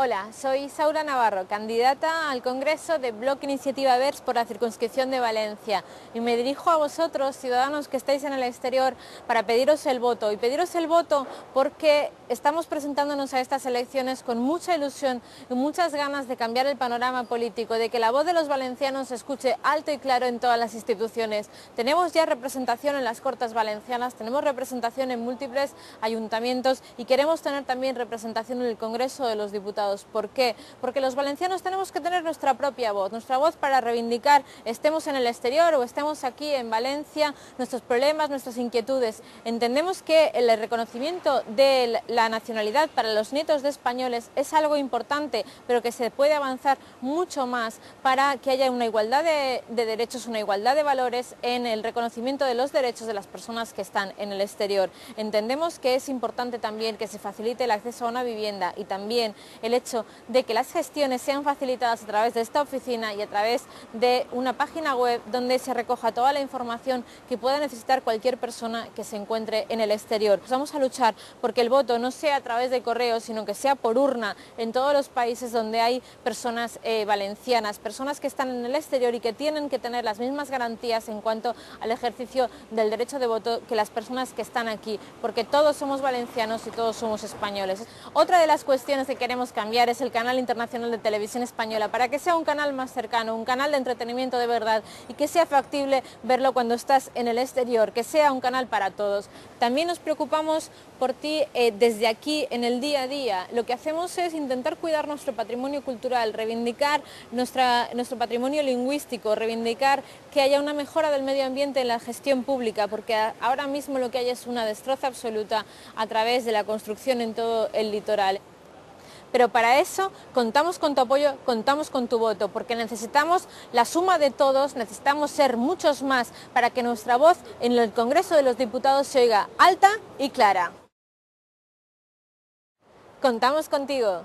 Hola, soy Saura Navarro, candidata al Congreso de Bloc Iniciativa Verds por la circunscripción de Valencia, y me dirijo a vosotros, ciudadanos que estáis en el exterior, para pediros el voto. Y pediros el voto porque estamos presentándonos a estas elecciones con mucha ilusión y muchas ganas de cambiar el panorama político, de que la voz de los valencianos se escuche alto y claro en todas las instituciones. Tenemos ya representación en las Cortes Valencianas, tenemos representación en múltiples ayuntamientos y queremos tener también representación en el Congreso de los Diputados. ¿Por qué? Porque los valencianos tenemos que tener nuestra propia voz, nuestra voz para reivindicar, estemos en el exterior o estemos aquí en Valencia, nuestros problemas, nuestras inquietudes. Entendemos que el reconocimiento de la nacionalidad para los nietos de españoles es algo importante, pero que se puede avanzar mucho más para que haya una igualdad de derechos, una igualdad de valores en el reconocimiento de los derechos de las personas que están en el exterior. Entendemos que es importante también que se facilite el acceso a una vivienda y también el hecho de que las gestiones sean facilitadas a través de esta oficina y a través de una página web donde se recoja toda la información que pueda necesitar cualquier persona que se encuentre en el exterior. Vamos a luchar porque el voto no sea a través de correo, sino que sea por urna en todos los países donde hay personas valencianas, personas que están en el exterior y que tienen que tener las mismas garantías en cuanto al ejercicio del derecho de voto que las personas que están aquí, porque todos somos valencianos y todos somos españoles. Otra de las cuestiones que queremos cambiar es el canal internacional de televisión española, para que sea un canal más cercano, un canal de entretenimiento de verdad y que sea factible verlo cuando estás en el exterior, que sea un canal para todos. También nos preocupamos por ti desde aquí en el día a día. Lo que hacemos es intentar cuidar nuestro patrimonio cultural, reivindicar nuestro patrimonio lingüístico, reivindicar que haya una mejora del medio ambiente en la gestión pública, porque ahora mismo lo que hay es una destroza absoluta a través de la construcción en todo el litoral. Pero para eso contamos con tu apoyo, contamos con tu voto, porque necesitamos la suma de todos, necesitamos ser muchos más para que nuestra voz en el Congreso de los Diputados se oiga alta y clara. Contamos contigo.